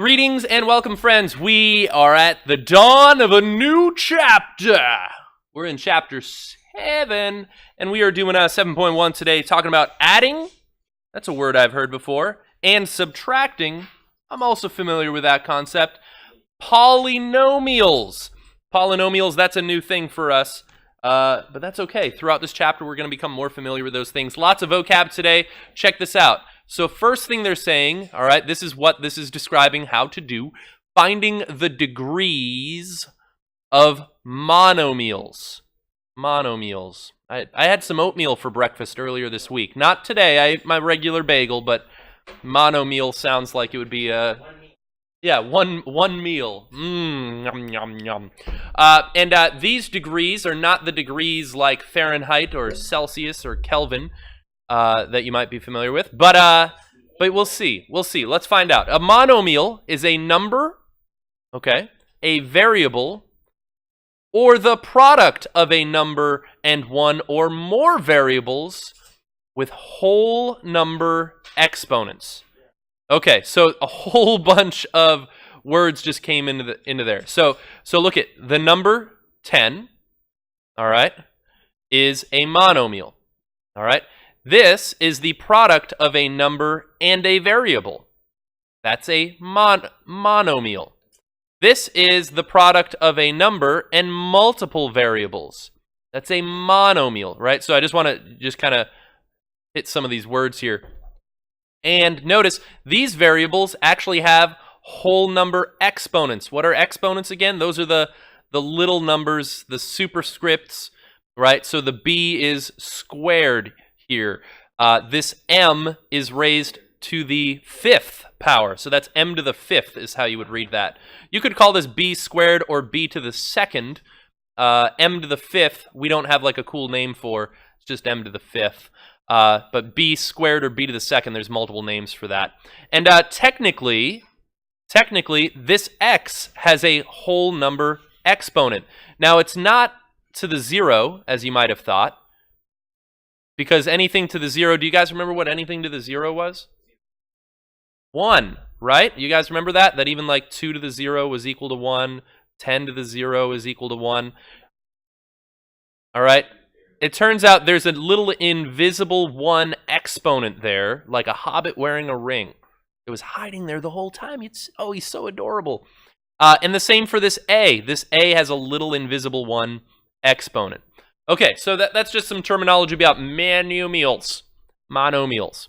Greetings and welcome, friends. We are at the dawn of a new chapter. We're in chapter 7, and we are doing 7.1 today, talking about adding. That's a word I've heard before. And subtracting. I'm also familiar with that concept. Polynomials. Polynomials, that's a new thing for us. But that's okay. Throughout this chapter, we're going to become more familiar with those things. Lots of vocab today. Check this out. So first thing they're saying, all right, this is what this is describing how to do, finding the degrees of monomials. Monomials. I had some oatmeal for breakfast earlier this week. Not today. I ate my regular bagel, but monomial sounds like it would be one meal. Yum, yum, yum. And these degrees are not the degrees like Fahrenheit or Celsius or Kelvin that you might be familiar with, but we'll see. We'll see. Let's find out. A monomial is a number, okay, a variable, or the product of a number and one or more variables with whole number exponents. Okay, so a whole bunch of words just came into there. So look at the number 10, all right, is a monomial, all right? This is the product of a number and a variable. That's a monomial. This is the product of a number and multiple variables. That's a monomial, right? So I just want to kind of hit some of these words here. And notice these variables actually have whole number exponents. What are exponents again? Those are the little numbers, the superscripts, right? So the b is squared here. This m is raised to the 5th power. So that's m to the 5th is how you would read that. You could call this b squared or b to the 2nd. M to the 5th, we don't have like a cool name for. It's just m to the 5th. But b squared or b to the 2nd, there's multiple names for that. And technically, this x has a whole number exponent. Now, it's not to the 0, as you might have thought, because anything to the 0, do you guys remember what anything to the 0 was? 1, right? You guys remember that? That even like 2 to the 0 was equal to 1, 10 to the 0 is equal to 1. All right? It turns out there's a little invisible 1 exponent there, like a hobbit wearing a ring. It was hiding there the whole time. He's so adorable. And the same for this a. This a has a little invisible 1 exponent. Okay, so that's just some terminology about monomials. Monomials.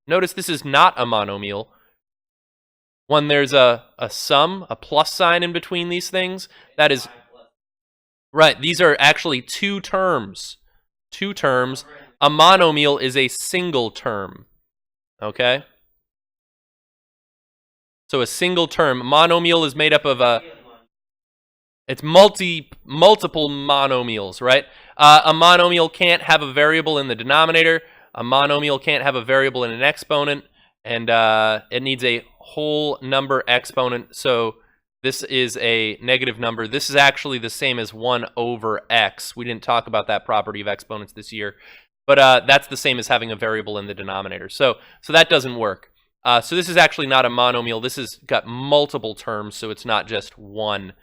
Notice this is not a monomial. When there's a sum, a plus sign in between these things, that is... Right, these are actually two terms. Two terms. A monomial is a single term. Okay? So a single term. Monomial is made up of it's multiple monomials, right? A monomial can't have a variable in the denominator. A monomial can't have a variable in an exponent. And it needs a whole number exponent. So this is a negative number. This is actually the same as 1 over x. We didn't talk about that property of exponents this year. But that's the same as having a variable in the denominator. So that doesn't work. So this is actually not a monomial. This has got multiple terms, so it's not just one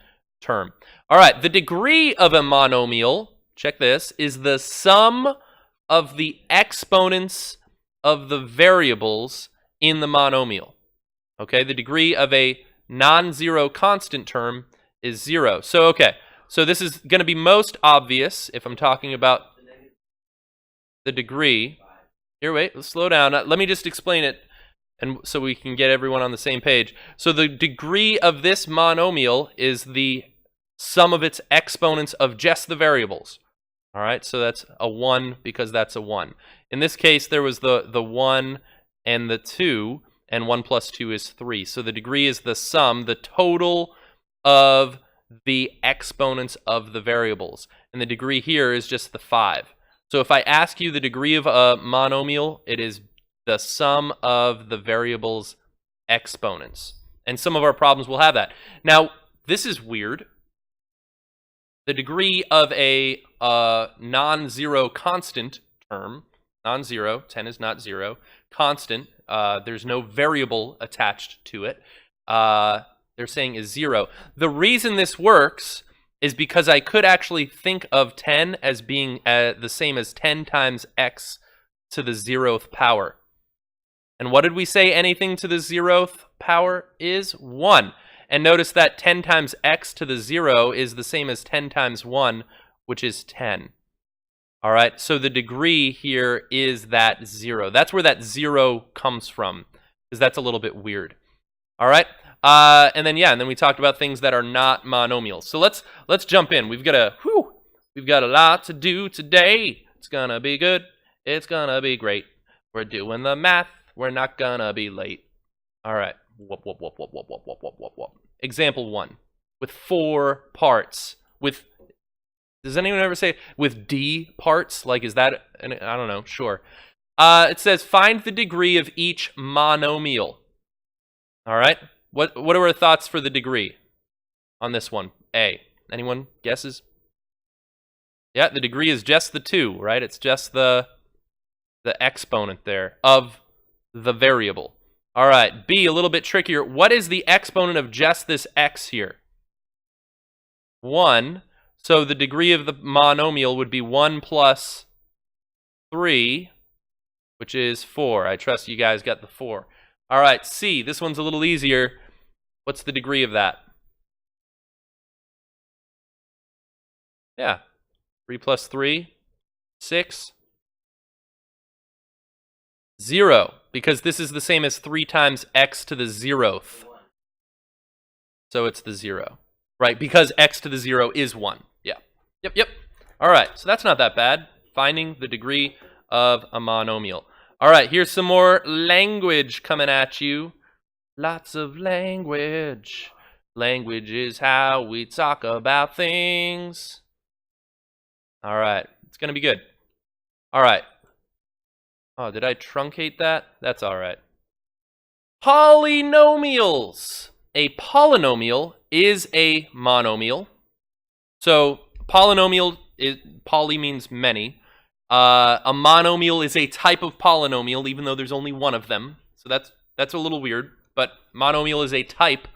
term. All right, the degree of a monomial, check this, is the sum of the exponents of the variables in the monomial. Okay, the degree of a non-zero constant term is 0. So, okay, so this is going to be most obvious if I'm talking about the degree. Here, wait, let's slow down. Let me just explain it, and so we can get everyone on the same page. So the degree of this monomial is the sum of its exponents of just the variables. All right, so that's a 1 because that's a 1. In this case, there was the 1 and the 2, and 1 plus 2 is 3. So the degree is the sum, the total of the exponents of the variables. And the degree here is just the 5. So if I ask you the degree of a monomial, it is the sum of the variables' exponents. And some of our problems will have that. Now, this is weird. The degree of a non-zero constant term, non-zero, 10 is not 0, constant, There's no variable attached to it. They're saying is 0. The reason this works is because I could actually think of 10 as being the same as 10 times x to the 0th power. And what did we say anything to the 0th power is? 1. And notice that 10 times x to the 0 is the same as 10 times 1, which is 10. All right, so the degree here is that 0. That's where that 0 comes from, because that's a little bit weird. All right, and then we talked about things that are not monomials. So let's jump in. We've got a lot to do today. It's gonna be good. It's gonna be great. We're doing the math. We're not gonna be late. All right. Example 1 with 4 parts. Does anyone ever say with D parts? Like, is that, I don't know, sure. It says, find the degree of each monomial. All right, what are our thoughts for the degree on this one? A, anyone guesses? Yeah, the degree is just the 2, right? It's just the exponent there of the variable. All right, B, a little bit trickier. What is the exponent of just this x here? 1. So the degree of the monomial would be 1 plus 3, which is 4. I trust you guys got the 4. All right, C, this one's a little easier. What's the degree of that? Yeah, 3 plus 3, 6. 0, because this is the same as 3 times x to the 0th. So it's the 0, right? Because x to the 0 is 1. Yeah. Yep. All right, so that's not that bad. Finding the degree of a monomial. All right, here's some more language coming at you. Lots of language. Language is how we talk about things. All right, it's going to be good. All right. Oh, did I truncate that? That's all right. Polynomials. A polynomial is a monomial. So polynomial is, poly means many. A monomial is a type of polynomial, even though there's only one of them. So that's a little weird. But monomial is a type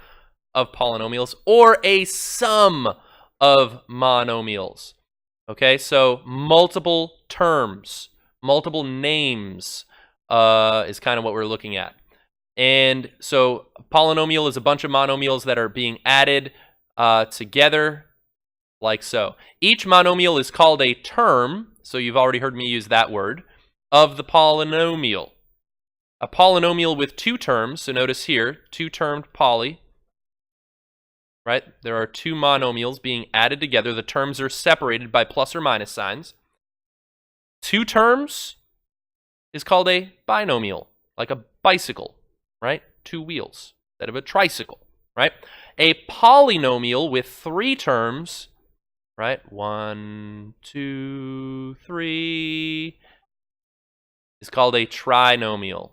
of polynomials or a sum of monomials. Okay, so multiple terms, multiple names is kind of what we're looking at. And so polynomial is a bunch of monomials that are being added together like so. Each monomial is called a term, so you've already heard me use that word, of the polynomial. A polynomial with 2 terms, so notice here, 2-termed poly, right? There are 2 monomials being added together. The terms are separated by plus or minus signs. 2 terms is called a binomial, like a bicycle, right? 2 wheels instead of a tricycle, right? A polynomial with 3 terms, right? 1, 2, 3 is called a trinomial.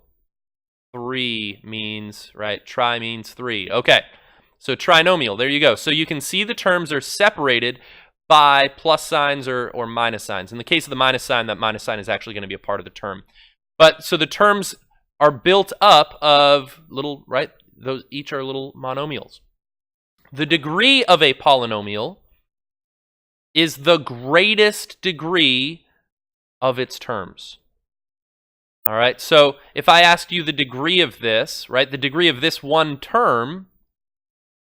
3 means, right? Tri means 3. Okay, so trinomial, there you go. So you can see the terms are separated by plus signs or minus signs. In the case of the minus sign, that minus sign is actually going to be a part of the term. But so the terms are built up of little, right? Those each are little monomials. The degree of a polynomial is the greatest degree of its terms. All right, so if I asked you the degree of this, right, the degree of this one term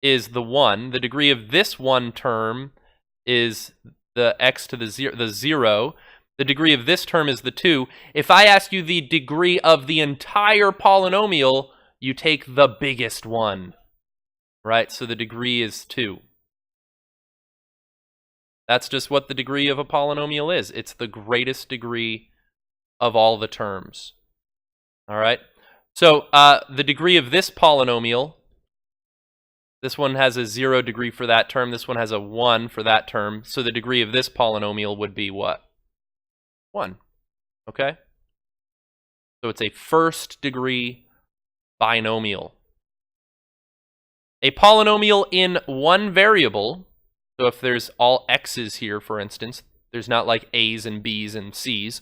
is the 1. The degree of this one term is the x to the 0. The degree of this term is the 2. If I ask you the degree of the entire polynomial, you take the biggest one, right? So the degree is 2. That's just what the degree of a polynomial is. It's the greatest degree of all the terms. All right? So the degree of this polynomial, this one has a 0 degree for that term. This one has a 1 for that term. So the degree of this polynomial would be what? 1. Okay? So it's a first degree binomial. A polynomial in one variable, so if there's all x's here, for instance, there's not like a's and b's and c's.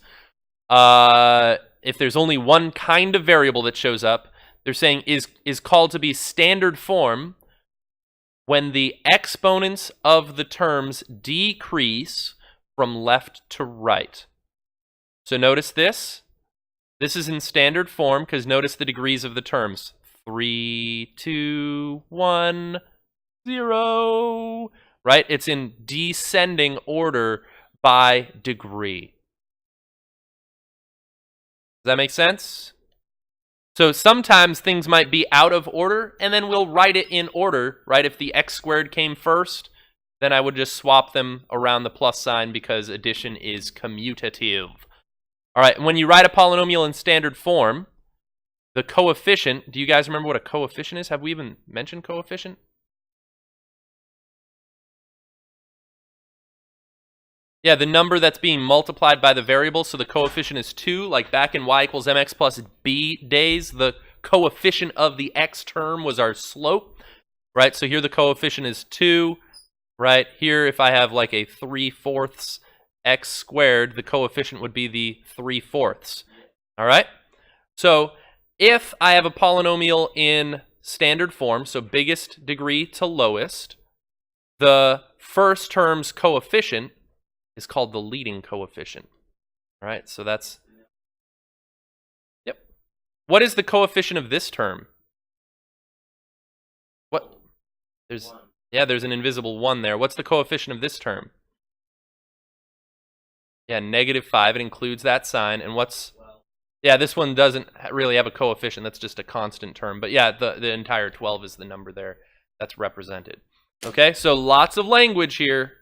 In if there's only one kind of variable that shows up, they're saying is called to be standard form when the exponents of the terms decrease from left to right. So notice this. This is in standard form because notice the degrees of the terms. 3, 2, 1, 0. Right? It's in descending order by degree. Does that make sense? So sometimes things might be out of order, and then we'll write it in order, right? If the x squared came first, then I would just swap them around the plus sign because addition is commutative. All right, when you write a polynomial in standard form, the coefficient, do you guys remember what a coefficient is? Have we even mentioned coefficient? Yeah, the number that's being multiplied by the variable, so the coefficient is 2, like back in y equals mx plus b days, the coefficient of the x term was our slope, right? So here the coefficient is 2, right? Here, if I have like a 3/4 x squared, the coefficient would be the 3/4, all right? So if I have a polynomial in standard form, so biggest degree to lowest, the first term's coefficient is called the leading coefficient. All right, so that's, yep. What is the coefficient of this term? What? There's an invisible 1 there. What's the coefficient of this term? Yeah, -5. It includes that sign. And what's, yeah, this one doesn't really have a coefficient. That's just a constant term. But yeah, the entire 12 is the number there that's represented. Okay, so lots of language here.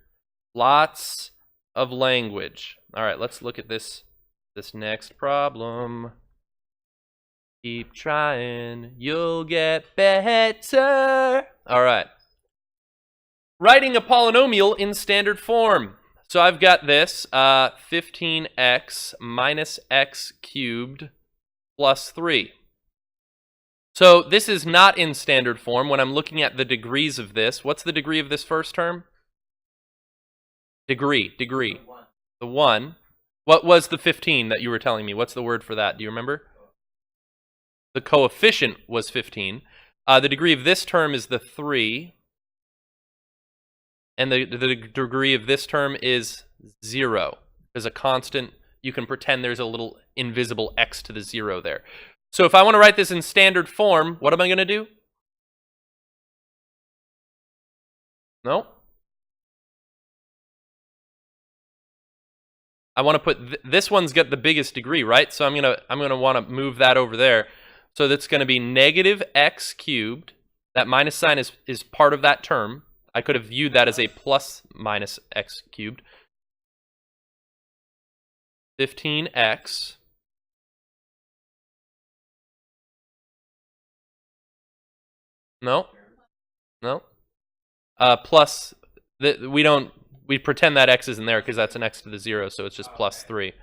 Lots of language. All right, let's look at this next problem. Keep trying, you'll get better. All right. Writing a polynomial in standard form. So I've got this 15x minus x cubed plus 3. So this is not in standard form. When I'm looking at the degrees of this, what's the degree of this first term? Degree. The 1. What was the 15 that you were telling me? What's the word for that? Do you remember? The coefficient was 15. The degree of this term is the 3. And the degree of this term is 0. There's a constant. You can pretend there's a little invisible x to the 0 there. So if I want to write this in standard form, what am I going to do? No? I want to put this one's got the biggest degree, right? So I'm gonna want to move that over there. So that's going to be -x cubed. That minus sign is part of that term. I could have viewed that as a plus minus x cubed. 15x no plus we pretend that x isn't there because that's an x to the 0, so it's just plus 3.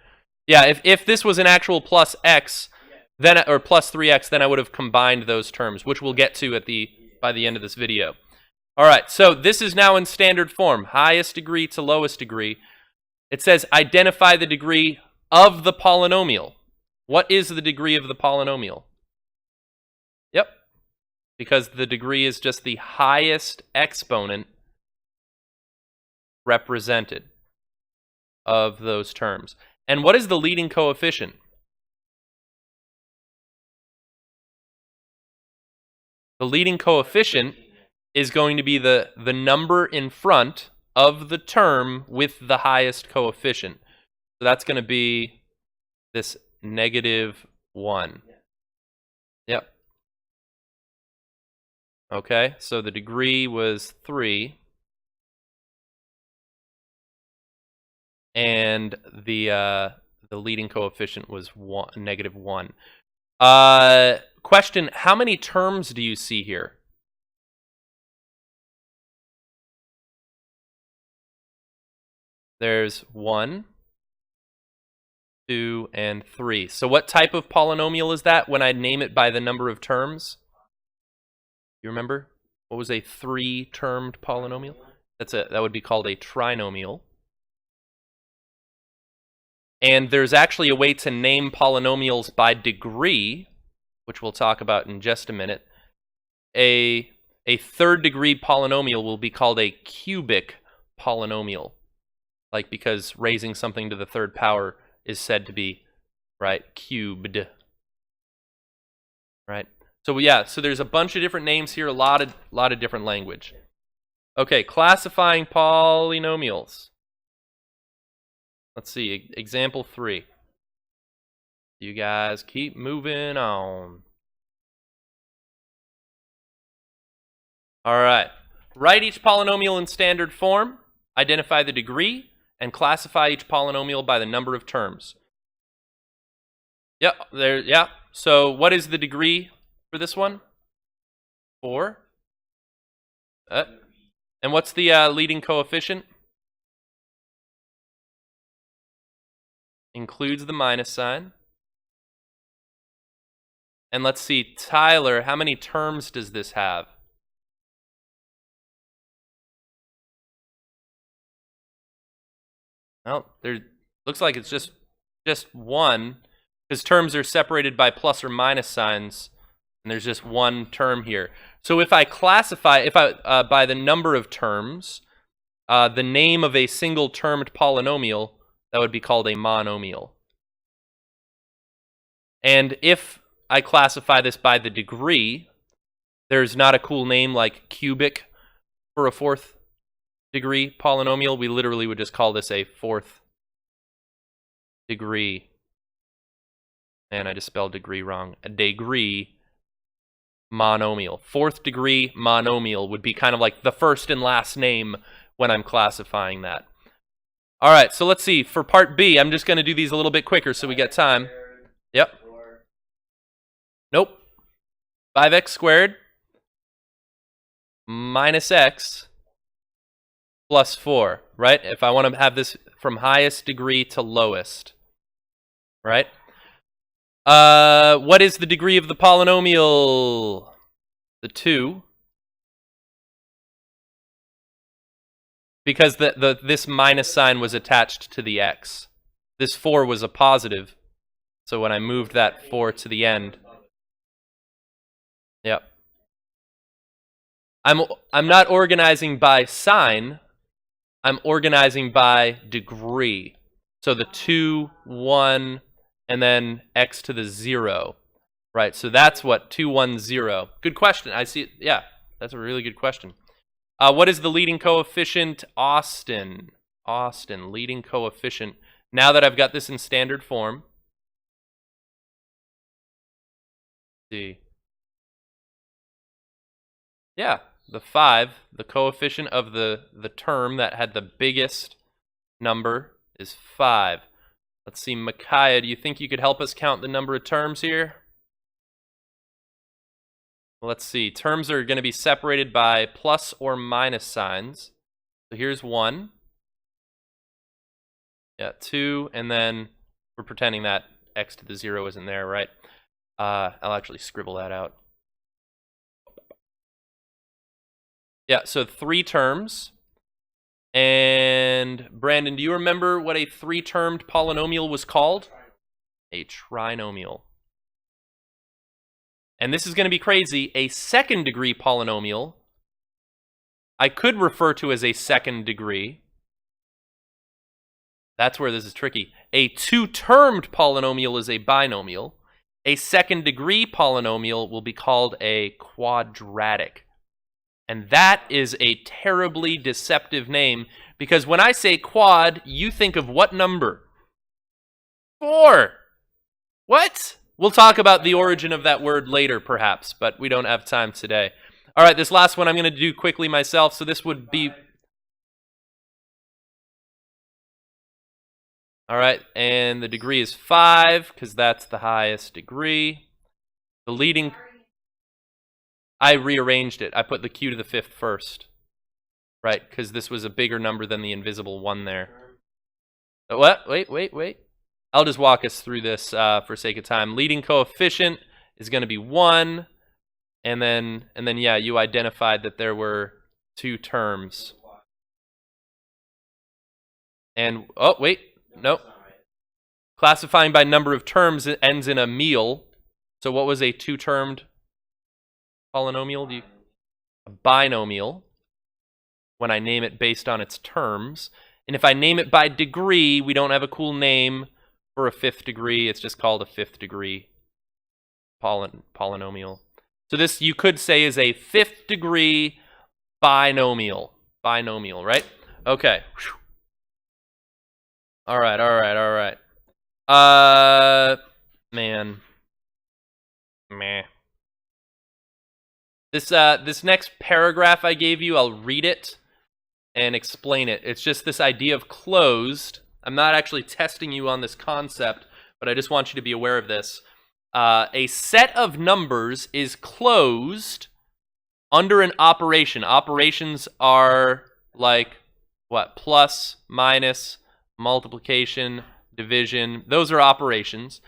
Yeah, if this was an actual plus x, then, or plus 3x, then I would have combined those terms, which we'll get to by the end of this video. All right, so this is now in standard form, highest degree to lowest degree. It says identify the degree of the polynomial. What is the degree of the polynomial? Yep, because the degree is just the highest exponent represented of those terms. And what is the leading coefficient? The leading coefficient is going to be the number in front of the term with the highest coefficient. So that's going to be this -1. Yep. Okay, so the degree was 3. And the leading coefficient was -1. Question, how many terms do you see here? There's 1, 2, and 3. So what type of polynomial is that when I name it by the number of terms? You remember? What was a 3-termed polynomial? That would be called a trinomial. And there's actually a way to name polynomials by degree, which we'll talk about in just a minute. A third degree polynomial will be called a cubic polynomial. Like, because raising something to the third power is said to be, right, cubed. Right? So yeah, so there's a bunch of different names here, a lot of different language. Okay, classifying polynomials. Let's see, example 3. You guys keep moving on. All right. Write each polynomial in standard form, identify the degree, and classify each polynomial by the number of terms. Yeah. So what is the degree for this one? 4. And what's the leading coefficient? Includes the minus sign. And let's see, Tyler, how many terms does this have? Well, there looks like it's just one, because terms are separated by plus or minus signs, and there's just one term here. So if I classify, by the number of terms, the name of a single termed polynomial, that would be called a monomial. And if I classify this by the degree, there's not a cool name like cubic for a fourth degree polynomial. We literally would just call this a fourth degree. And I just spelled degree wrong. A degree monomial. Fourth degree monomial would be kind of like the first and last name when I'm classifying that. All right, so let's see. For part B, I'm just going to do these a little bit quicker so we get time. Yep. Nope. 5x squared minus x plus 4, right? If I want to have this from highest degree to lowest, right? What is the degree of the polynomial? The 2. Because this minus sign was attached to the x. This 4 was a positive, so when I moved that 4 to the end, yep. I'm not organizing by sign, I'm organizing by degree. So the 2, 1, and then x to the 0, right? So that's what 2, 1, 0. Good question. I see. Yeah, that's a really good question. What is the leading coefficient? Austin, leading coefficient. Now that I've got this in standard form, see. Yeah, the 5, the coefficient of the term that had the biggest number is 5. Let's see, Micaiah, do you think you could help us count the number of terms here? Let's see, terms are going to be separated by plus or minus signs. So here's 1. Yeah, 2, and then we're pretending that x to the 0 isn't there, right? I'll actually scribble that out. Yeah, so 3 terms. And Brandon, do you remember what a 3-termed polynomial was called? A trinomial. And this is going to be crazy. A second degree polynomial, I could refer to as a second degree. That's where this is tricky. A 2-termed polynomial is a binomial. A second degree polynomial will be called a quadratic. And that is a terribly deceptive name, because when I say quad, you think of what number? 4. What? We'll talk about the origin of that word later, perhaps, but we don't have time today. All right, this last one I'm going to do quickly myself, so this would be... All right, and the degree is 5, because that's the highest degree. The leading... I rearranged it. I put the q to the 5th first. Right, because this was a bigger number than the invisible 1 there. What? Wait. I'll just walk us through this for sake of time. Leading coefficient is going to be 1, and then yeah, you identified that there were 2 terms. And oh wait, nope. Classifying by number of terms ends in a meal. So what was a two-termed polynomial? A binomial, when I name it based on its terms. And if I name it by degree, we don't have a cool name for a fifth degree. It's just called a fifth degree polynomial. So this, you could say, is a fifth degree binomial. Binomial, right? Okay. All right. Man. Meh. This next paragraph I gave you, I'll read it and explain it. It's just this idea of closed. I'm not actually testing you on this concept, but I just want you to be aware of this. A set of numbers is closed under an operation. Operations are like, what? Plus, minus, multiplication, division. Those are operations.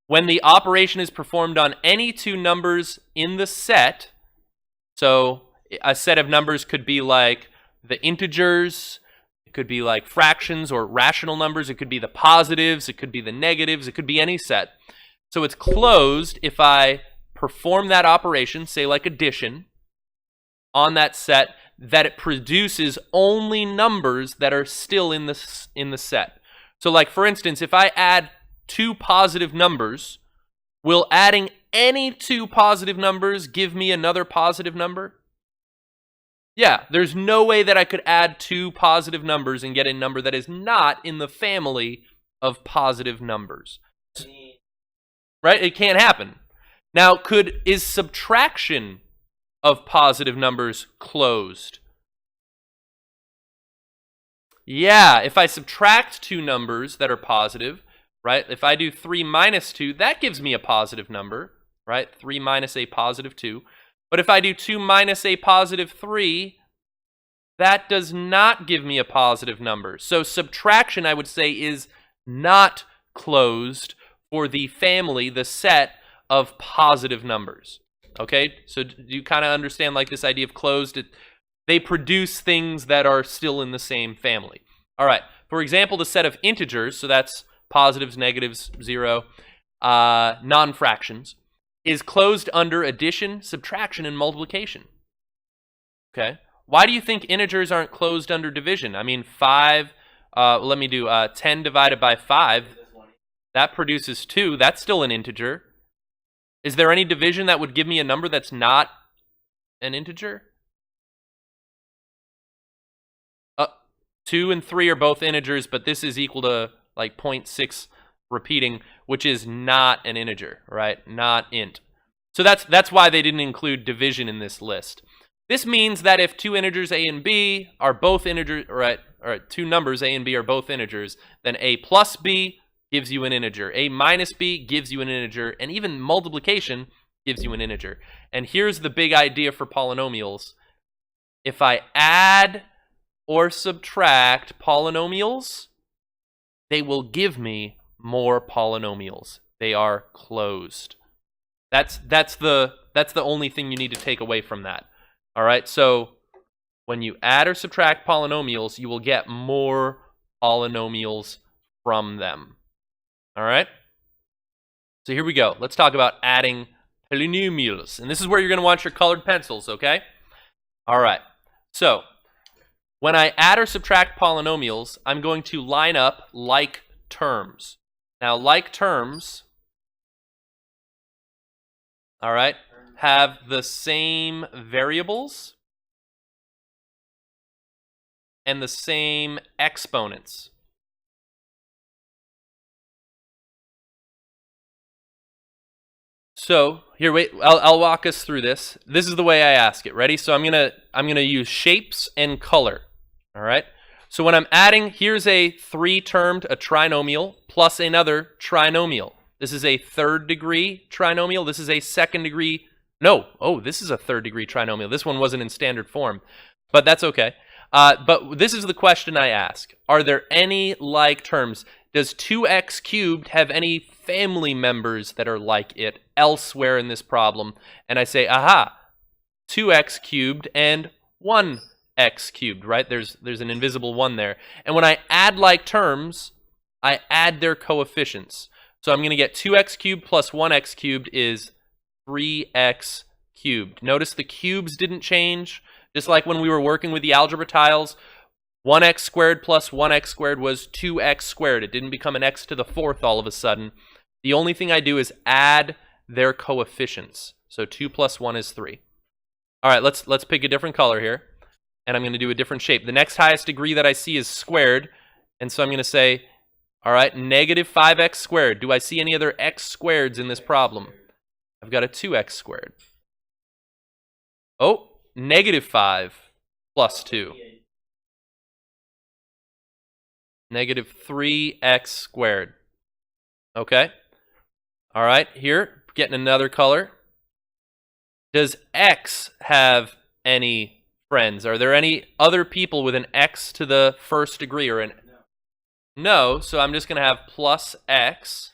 When the operation is performed on any two numbers in the set, so a set of numbers could be like the integers, it could be like fractions or rational numbers, it could be the positives, it could be the negatives, it could be any set. So it's closed if I perform that operation, say like addition, on that set, that it produces only numbers that are still in the set. So like, for instance, if I add two positive numbers, will adding any two positive numbers give me another positive number? Yeah, there's no way that I could add two positive numbers and get a number that is not in the family of positive numbers. Right? It can't happen. Now, is subtraction of positive numbers closed? Yeah, if I subtract two numbers that are positive, right? If I do 3 minus 2, that gives me a positive number, right? 3 minus a positive 2. But if I do 2 minus a positive 3, that does not give me a positive number. So subtraction, I would say, is not closed for the family, the set of positive numbers. Okay? So do you kind of understand like this idea of closed? They produce things that are still in the same family. All right. For example, the set of integers, so that's positives, negatives, 0, non-fractions, is closed under addition, subtraction, and multiplication. Okay? Why do you think integers aren't closed under division? I mean, 5, let me do 10 divided by 5. That produces 2. That's still an integer. Is there any division that would give me a number that's not an integer? 2 and 3 are both integers, but this is equal to like 0.6 repeating, which is not an integer, right? Not int. So that's why they didn't include division in this list. This means that if two integers a and b are both integers, right? Or two numbers a and b are both integers, then a plus b gives you an integer. A minus b gives you an integer, and even multiplication gives you an integer. And here's the big idea for polynomials. If I add or subtract polynomials, they will give me more polynomials. They are closed. That's the only thing you need to take away from that. All right, so when you add or subtract polynomials, you will get more polynomials from them. All right? So here we go. Let's talk about adding polynomials. And this is where you're going to want your colored pencils, okay? All right. So when I add or subtract polynomials, I'm going to line up like terms. Now, like terms, all right, have the same variables and the same exponents. So here, wait, I'll walk us through this. This is the way I ask it. Ready? So I'm gonna use shapes and color. All right. So when I'm adding, here's a 3-termed, a trinomial, plus another trinomial. This is a 3rd degree trinomial. This is a 2nd degree. No. Oh, this is a 3rd degree trinomial. This one wasn't in standard form, but that's okay. But this is the question I ask. Are there any like terms? Does 2x cubed have any family members that are like it elsewhere in this problem? And I say, aha, 2x cubed and 1x cubed, right? There's an invisible 1 there. And when I add like terms, I add their coefficients. So I'm going to get 2x cubed plus 1x cubed is 3x cubed. Notice the cubes didn't change. Just like when we were working with the algebra tiles, 1x squared plus 1x squared was 2x squared. It didn't become an x to the fourth all of a sudden. The only thing I do is add their coefficients. So 2 plus 1 is 3. All right, let's pick a different color here. And I'm going to do a different shape. The next highest degree that I see is squared. And so I'm going to say, all right, negative 5x squared. Do I see any other x squareds in this problem? I've got a 2x squared. Oh, negative 5 plus 2. Negative 3x squared. Okay. All right, here, getting another color. Does x have any friends? Are there any other people with an x to the first degree or an... No, so I'm just going to have plus x.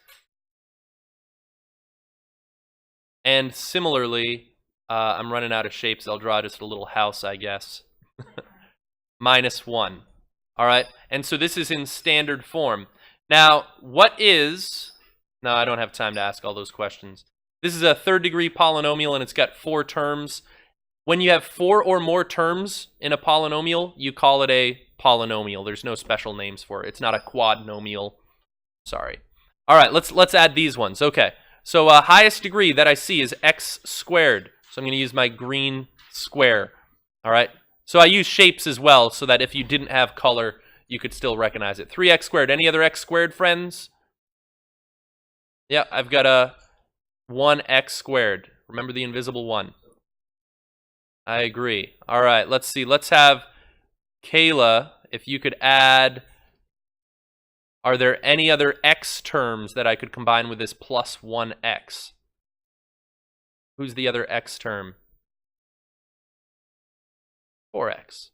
And similarly, I'm running out of shapes. I'll draw just a little house, I guess. Minus 1. All right, and so this is in standard form. Now, what is... No, I don't have time to ask all those questions. This is a third degree polynomial, and it's got 4 terms. When you have 4 or more terms in a polynomial, you call it a polynomial. There's no special names for it. It's not a quadnomial. Sorry. All right, let's add these ones. Okay, so highest degree that I see is x squared. So I'm going to use my green square. All right, so I use shapes as well so that if you didn't have color, you could still recognize it. 3x squared. Any other x squared, friends? Yeah, I've got a 1x squared. Remember the invisible 1. I agree. All right, let's see. Let's have Kayla, if you could add, are there any other x terms that I could combine with this plus 1x? Who's the other x term? 4x.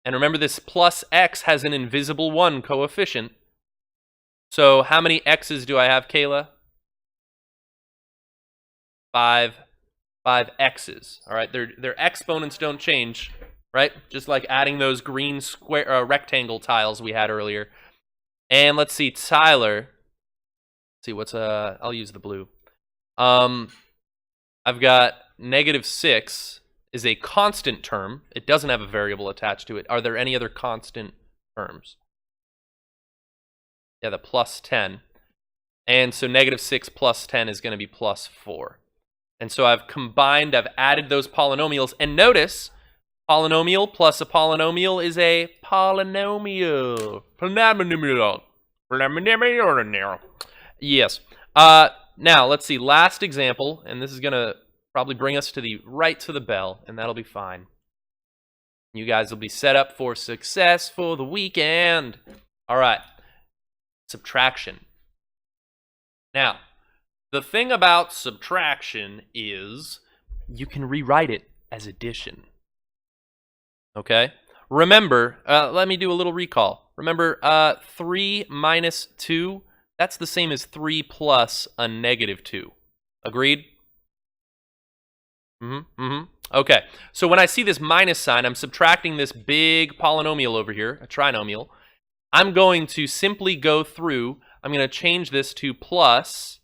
And remember, this plus x has an invisible 1 coefficient. So how many x's do I have, Kayla? 5 x's. All right, their exponents don't change, right? Just like adding those green square rectangle tiles we had earlier. And let's see, Tyler. Let's see what's I'll use the blue. I've got negative 6 is a constant term. It doesn't have a variable attached to it. Are there any other constant terms? Yeah, the plus 10. And so negative 6 plus 10 is going to be plus 4. And so I've added those polynomials. And notice, polynomial plus a polynomial is a polynomial. Yes. Now, let's see. Last example, and this is going to probably bring us to the bell, and that'll be fine. You guys will be set up for success for the weekend. All right. Subtraction. Now, the thing about subtraction is you can rewrite it as addition. Okay? Remember, let me do a little recall. Remember, 3 minus 2, that's the same as 3 plus a negative 2. Agreed? Okay, so when I see this minus sign, I'm subtracting this big polynomial over here, a trinomial. I'm going to simply go through, I'm going to change this to plus,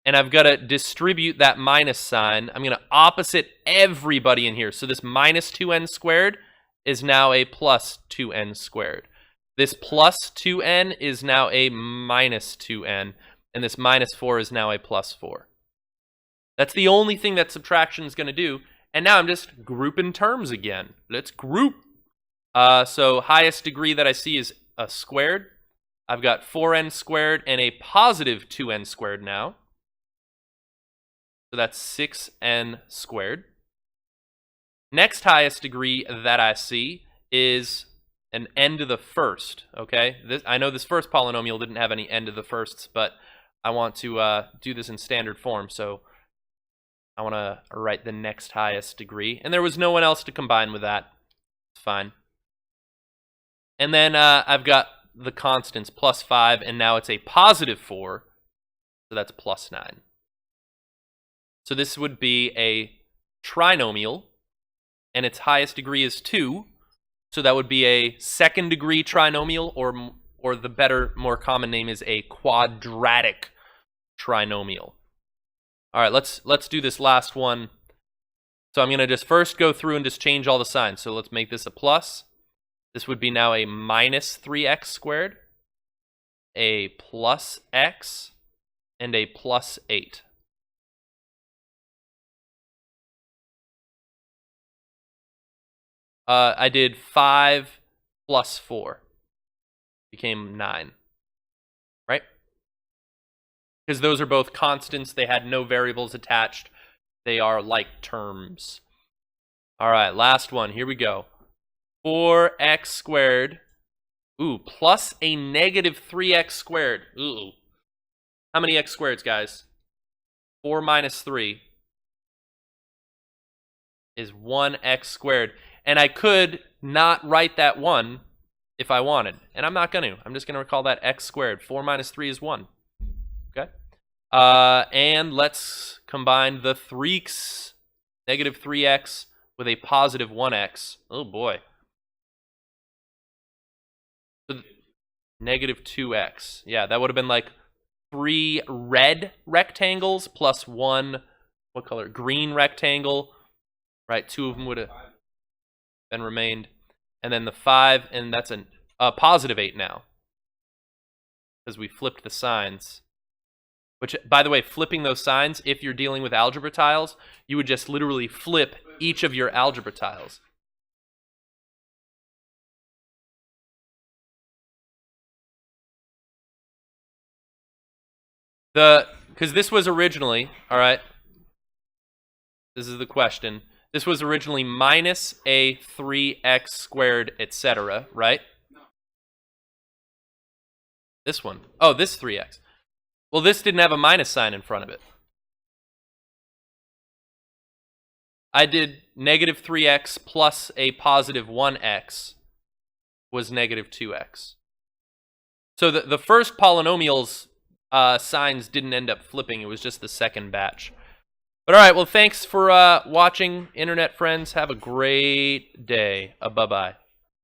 and I've got to distribute that minus sign. I'm going to opposite everybody in here. So this minus 2n squared is now a plus 2n squared. This plus 2n is now a minus 2n, and this minus 4 is now a plus 4. That's the only thing that subtraction is going to do. And now I'm just grouping terms again. Let's group. So highest degree that I see is a squared. I've got 4n squared and a positive 2n squared now. So that's 6n squared. Next highest degree that I see is an n to the first, okay? I know this first polynomial didn't have any n to the firsts, but I want to do this in standard form, so I want to write the next highest degree. And there was no one else to combine with that. It's fine. And then I've got the constants, plus 5, and now it's a positive 4, so that's plus 9. So this would be a trinomial, and its highest degree is 2, so that would be a second degree trinomial, or the better, more common name is a quadratic trinomial. All right, let's do this last one. So I'm going to just first go through and just change all the signs. So let's make this a plus. This would be now a minus 3x squared, a plus x, and a plus 8. I did 5 plus 4. Became 9. Right? Because those are both constants. They had no variables attached. They are like terms. All right, last one. Here we go. 4x squared. Ooh, plus a negative 3x squared. Ooh. How many x squareds, guys? 4 minus 3 is 1x squared. And I could not write that 1 if I wanted. And I'm not going to. I'm just going to recall that x squared. 4 minus 3 is 1. Okay? And let's combine the 3x, negative 3x, with a positive 1x. Oh, boy. So negative 2x. Yeah, that would have been like 3 red rectangles plus 1, what color? Green rectangle. Right, 2 of them would have then remained. And then the 5, and that's a positive 8 now. Because we flipped the signs. Which, by the way, flipping those signs, if you're dealing with algebra tiles, you would just literally flip each of your algebra tiles. Because this was originally, all right, this is the question. This was originally minus a 3x squared, etc., right? This one. Oh, this 3x. Well, this didn't have a minus sign in front of it. I did negative 3x plus a positive 1x was negative 2x. So the first polynomials signs didn't end up flipping. It was just the second batch. But all right, well, thanks for watching, internet friends. Have a great day. Bye-bye.